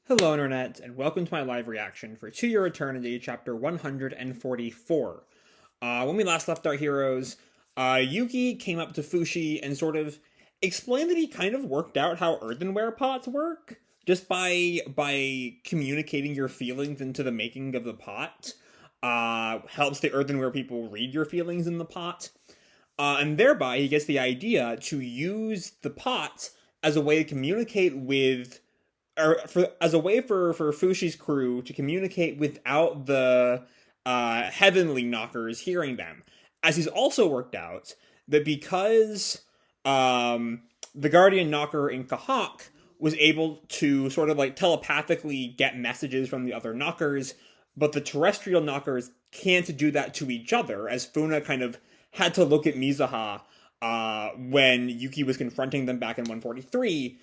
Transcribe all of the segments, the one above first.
Hello, Internet, and welcome to my live reaction for To Your Eternity, chapter 144. When we last left our heroes, Yuki came up to Fushi and sort of explained that he kind of worked out how earthenware pots work, just by communicating your feelings into the making of the pot. Helps the earthenware people read your feelings in the pot. And thereby, he gets the idea to use the pot as a way to communicate with or as a way for Fushi's crew to communicate without the heavenly knockers hearing them. As he's also worked out that because the guardian knocker in Kahak was able to sort of like telepathically get messages from the other knockers, but the terrestrial knockers can't do that to each other, as Funa kind of had to look at Mizuha when Yuki was confronting them back in 143.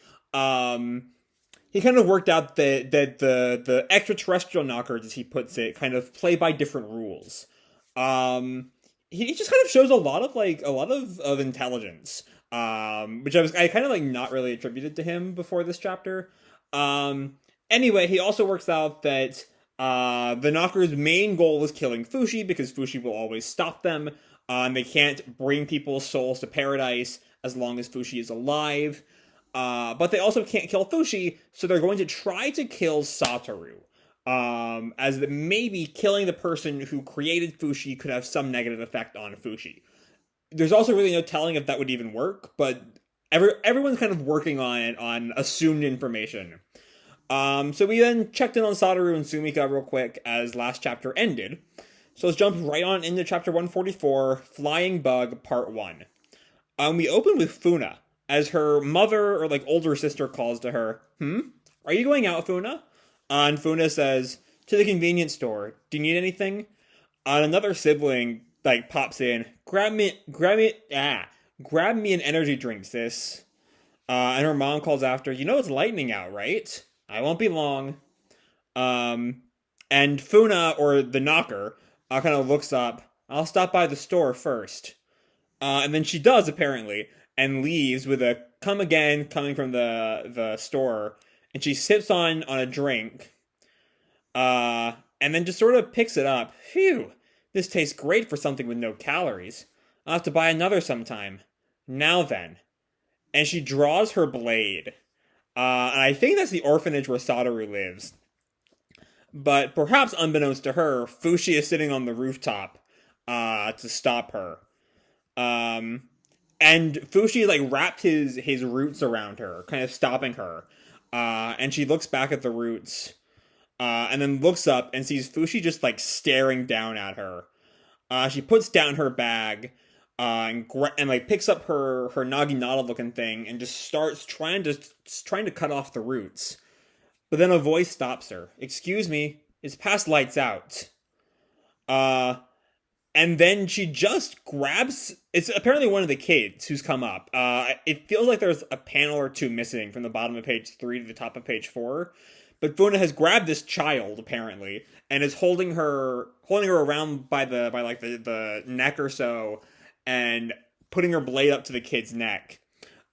He kind of worked out that the extraterrestrial knockers, as he puts it, kind of play by different rules. He just kind of shows a lot of intelligence, which I kind of like not really attributed to him before this chapter. Anyway, he also works out that the knockers' main goal is killing Fushi because Fushi will always stop them. And they can't bring people's souls to paradise as long as Fushi is alive. But they also can't kill Fushi, so they're going to try to kill Satoru. As maybe killing the person who created Fushi could have some negative effect on Fushi. There's also really no telling if that would even work, but everyone's kind of working on it on assumed information. So we then checked in on Satoru and Sumika real quick as last chapter ended. So let's jump right on into chapter 144, Flying Bug, Part 1. We open with Funa, as her mother or like older sister calls to her, Are you going out, Funa? And Funa says, to the convenience store. Do you need anything? And another sibling like pops in, grab me an energy drink, sis. And her mom calls after, you know it's lightning out, right? I won't be long. And Funa, or the knocker, kind of looks up. I'll stop by the store first. And then she does, apparently, and leaves with a come again coming from the store. And she sips on a drink. And then just sort of picks it up. Phew, this tastes great for something with no calories. I'll have to buy another sometime. Now then. And she draws her blade. And I think that's the orphanage where Satoru lives. But perhaps unbeknownst to her, Fushi is sitting on the rooftop to stop her. And Fushi like wrapped his roots around her, kind of stopping her. And she looks back at the roots, and then looks up and sees Fushi just like staring down at her. She puts down her bag, and like picks up her naginata looking thing and just starts trying to cut off the roots. But then a voice stops her. Excuse me, it's past lights out. And then she just grabs... It's apparently one of the kids who's come up. It feels like there's a panel or two missing from the bottom of page 3 to the top of page 4. But Funa has grabbed this child, apparently, and is holding her around by the neck or so, and putting her blade up to the kid's neck.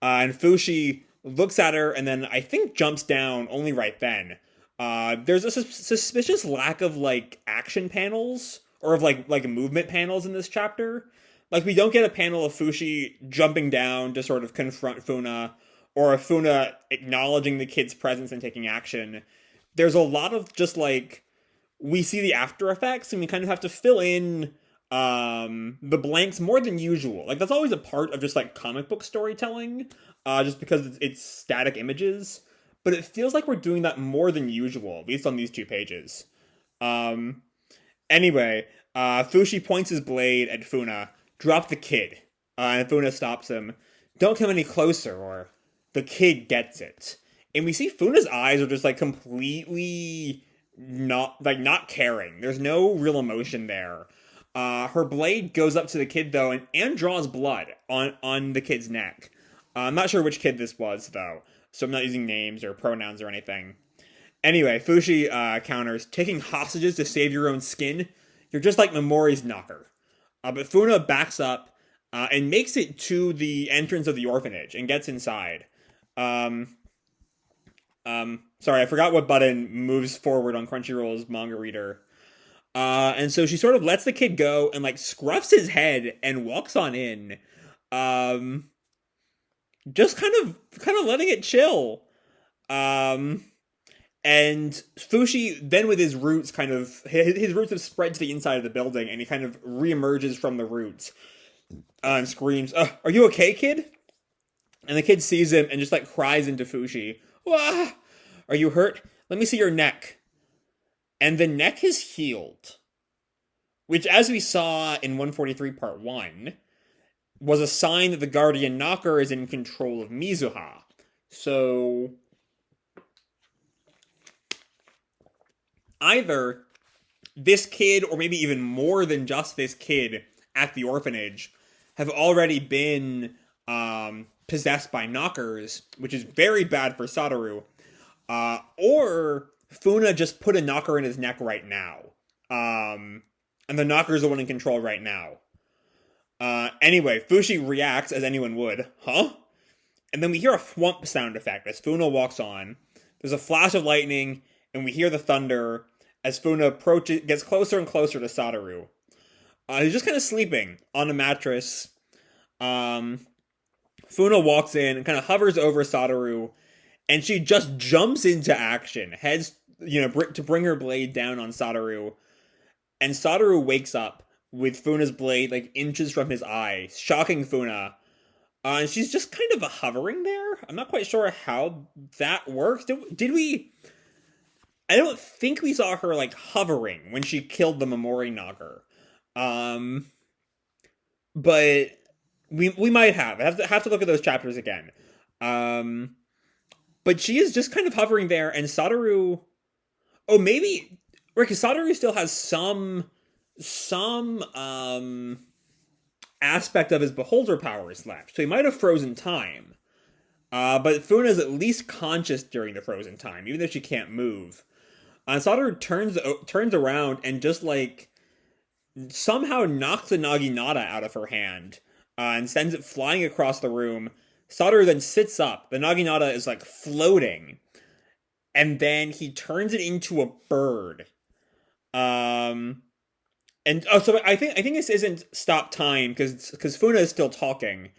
And Fushi looks at her and then I think jumps down only right then. There's a suspicious lack of like action panels or of like movement panels in this chapter. Like we don't get a panel of Fushi jumping down to sort of confront Funa, or of Funa acknowledging the kid's presence and taking action. There's a lot of just like we see the after effects and we kind of have to fill in the blanks more than usual. Like that's always a part of just like comic book storytelling, just because it's static images, but it feels like we're doing that more than usual, at least on these 2 pages. Anyway, Fushi points his blade at Funa. Drop the kid. And Funa stops him. Don't come any closer, or the kid gets it. And we see Funa's eyes are just like completely not caring. There's no real emotion there. Her blade goes up to the kid though and draws blood on the kid's neck. I'm not sure which kid this was though, so I'm not using names or pronouns or anything. Anyway, Fushi counters, taking hostages to save your own skin. You're just like Memori's knocker. But Funa backs up and makes it to the entrance of the orphanage and gets inside. And Sorry, I forgot what button moves forward on Crunchyroll's manga reader. And so she sort of lets the kid go and like scruffs his head and walks on in. Um, just kind of letting it chill. Um, and Fushi then with his roots his roots have spread to the inside of the building, and he kind of reemerges from the roots and screams, "Are you okay, kid?" And the kid sees him and just like cries into Fushi. Wah! Are you hurt? Let me see your neck. And the neck is healed. Which, as we saw in 143 Part 1, was a sign that the Guardian Knocker is in control of Mizuha. So, either this kid, or maybe even more than just this kid at the orphanage, have already been possessed by knockers, which is very bad for Satoru. Or Funa just put a knocker in his neck right now. And the knocker's the one in control right now. Anyway, Fushi reacts as anyone would. Huh? And then we hear a thwump sound effect as Funa walks on. There's a flash of lightning, and we hear the thunder as Funa gets closer and closer to Satoru. He's just kind of sleeping on a mattress. Funa walks in and kind of hovers over Satoru, and she just jumps into action, heads, to bring her blade down on Satoru. And Satoru wakes up with Funa's blade like inches from his eye, shocking Funa. And she's just kind of hovering there. I'm not quite sure how that works. Did we? I don't think we saw her like hovering when she killed the Momori knocker. But we might have. I have to look at those chapters again. But she is just kind of hovering there, and Satoru. Oh, maybe. Right, because Satoru still has some aspect of his beholder powers left, so he might have frozen time. But Funa is at least conscious during the frozen time, even though she can't move. Satoru turns around and just like somehow knocks the Naginata out of her hand and sends it flying across the room. Satoru then sits up. The Naginata is like floating, and then he turns it into a bird. So I think this isn't stop time because Funa is still talking,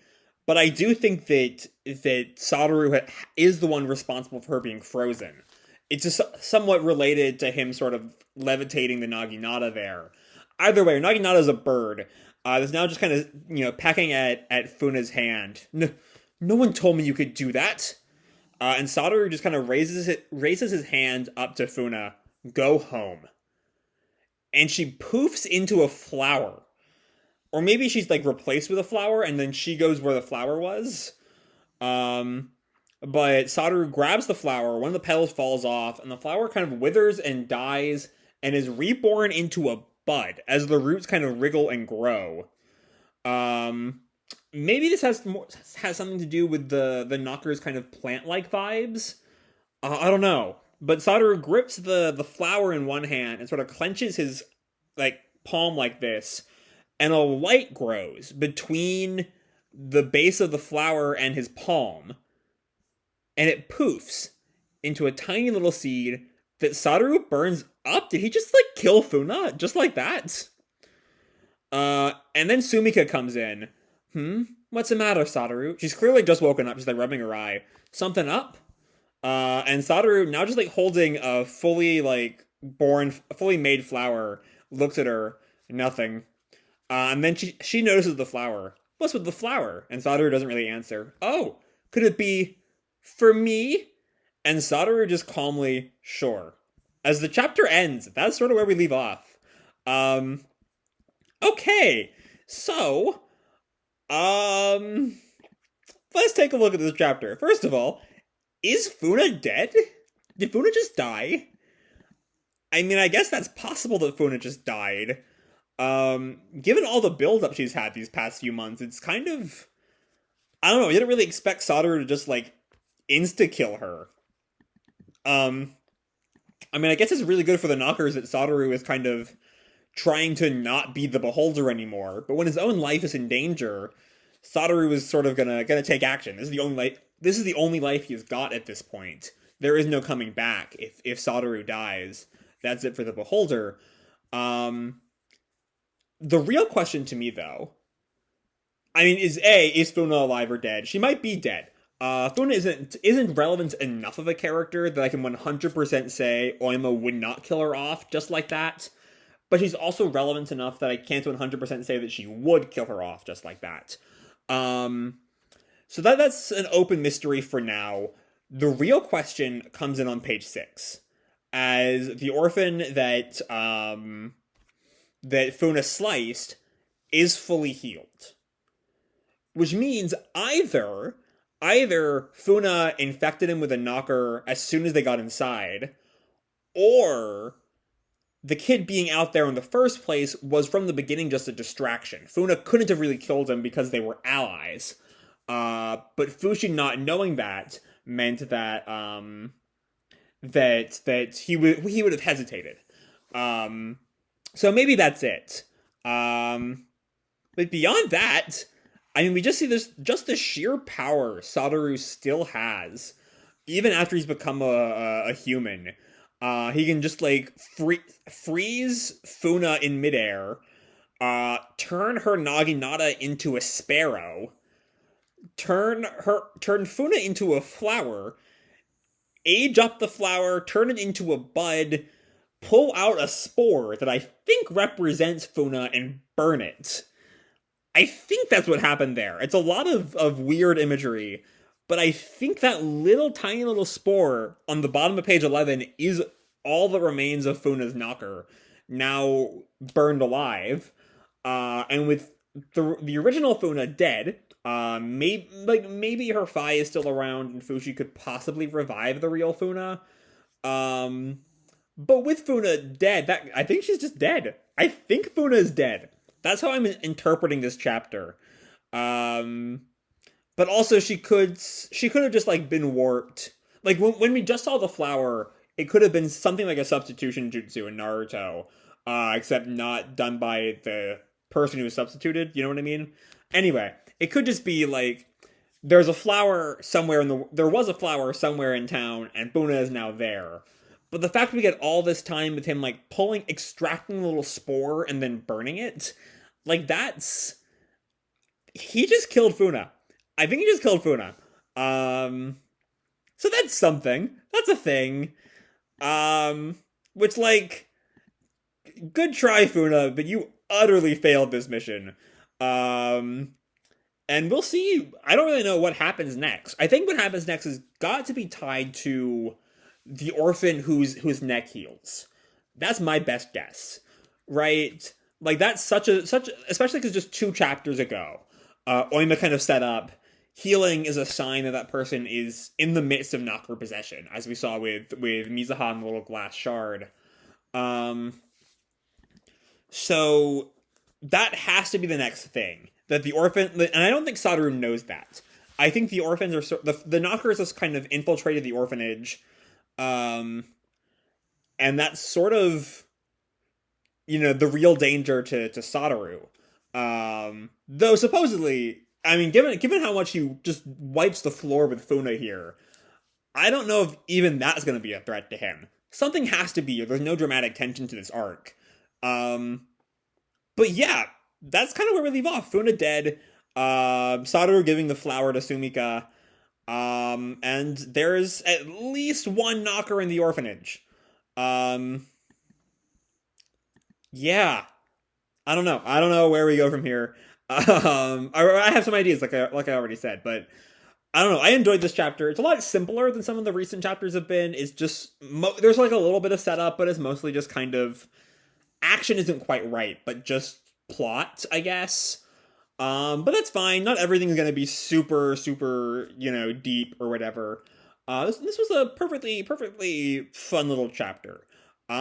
but I do think that Satoru is the one responsible for her being frozen. It's just somewhat related to him sort of levitating the Naginata there. Either way, Naginata is a bird. That's now just kind of pecking at Funa's hand. No one told me you could do that. And Satoru just kind of raises his hand up to Funa. Go home. And she poofs into a flower. Or maybe she's like replaced with a flower and then she goes where the flower was. But Satoru grabs the flower, one of the petals falls off, and the flower kind of withers and dies and is reborn into a bud as the roots kind of wriggle and grow. Maybe this has something to do with the knocker's kind of plant-like vibes. I don't know. But Satoru grips the flower in one hand and sort of clenches his like palm like this, and a light grows between the base of the flower and his palm, and it poofs into a tiny little seed that Satoru burns up. Did he just like kill Funa just like that? And then Sumika comes in. What's the matter, Satoru? She's clearly just woken up. She's like rubbing her eye. Something up? And Satoru, now just like holding a fully made flower, looks at her. Nothing. And then she notices the flower. What's with the flower? And Satoru doesn't really answer. Oh, could it be for me? And Satoru just calmly, sure. As the chapter ends, that's sort of where we leave off. Okay, so, let's take a look at this chapter. First of all, is Funa dead? Did Funa just die? I mean, I guess that's possible that Funa just died. Given all the build-up she's had these past few months, it's kind of... I don't know, you didn't really expect Satoru to just, like, insta-kill her. I mean, I guess it's really good for the knockers that Satoru is kind of trying to not be the beholder anymore, but when his own life is in danger, Satoru is sort of gonna take action. This is the only life he's got at this point. there is no coming back. If Satoru dies, that's it for the beholder. The real question to me, though, I mean, is Funa alive or dead? She might be dead. Funa isn't relevant enough of a character that I can 100% say Oima would not kill her off just like that. But she's also relevant enough that I can't 100% say that she would kill her off just like that. So that's an open mystery for now. The real question comes in on page 6, as the orphan that Funa sliced is fully healed, which means either Funa infected him with a knocker as soon as they got inside, or the kid being out there in the first place was from the beginning just a distraction. Funa couldn't have really killed him because they were allies. But Fushi not knowing that meant that that he would have hesitated. So maybe that's it. But beyond that, I mean, we just see just the sheer power Satoru still has, even after he's become a human. He can just like freeze Funa in midair, turn her Naginata into a sparrow, turn Funa into a flower, age up the flower, turn it into a bud, pull out a spore that I think represents Funa, and burn it. I think that's what happened there. It's a lot of weird imagery, but I think that tiny little spore on the bottom of page 11 is all that remains of Funa's knocker, now burned alive. And with the original Funa dead, maybe her Phi is still around and Fushi could possibly revive the real Funa. But with Funa dead, I think she's just dead. I think Funa is dead. That's how I'm interpreting this chapter. But also she could have just like been warped. Like when we just saw the flower, it could have been something like a substitution jutsu in Naruto, except not done by the person who was substituted. You know what I mean? Anyway, it could just be like there was a flower somewhere in town, and Funa is now there. But the fact we get all this time with him like extracting a little spore and then burning it, like he just killed Funa. I think he just killed Funa. So that's something. That's a thing. Which like, good try, Funa, but you utterly failed this mission. And we'll see. I don't really know what happens next. I think what happens next has got to be tied to the orphan whose neck heals. That's my best guess, right? Like that's such especially because just 2 chapters ago, Oima kind of set up healing is a sign that person is in the midst of knocker possession, as we saw with Mizuha and the little glass shard. So that has to be the next thing, that the orphan, and I don't think Satoru knows that. I think the orphans are the knockers has kind of infiltrated the orphanage. And that's sort of, the real danger to Satoru. Though supposedly, I mean, given how much he just wipes the floor with Funa here, I don't know if even that's going to be a threat to him. Something has to be, or there's no dramatic tension to this arc. But yeah, that's kind of where we leave off. Funa dead, Satoru giving the flower to Sumika, and there's at least one knocker in the orphanage. Yeah. I don't know where we go from here. I have some ideas, like I already said, but I don't know. I enjoyed this chapter. It's a lot simpler than some of the recent chapters have been. It's just, there's like a little bit of setup, but it's mostly just kind of, action isn't quite right, but just plot, I guess. But that's fine. Not everything's gonna be super, super, deep or whatever. This was a perfectly fun little chapter.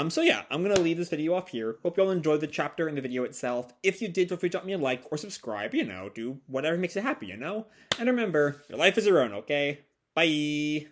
So yeah, I'm gonna leave this video off here. Hope you all enjoyed the chapter and the video itself. If you did, feel free to drop me a like or subscribe, do whatever makes you happy, And remember, your life is your own, okay? Bye!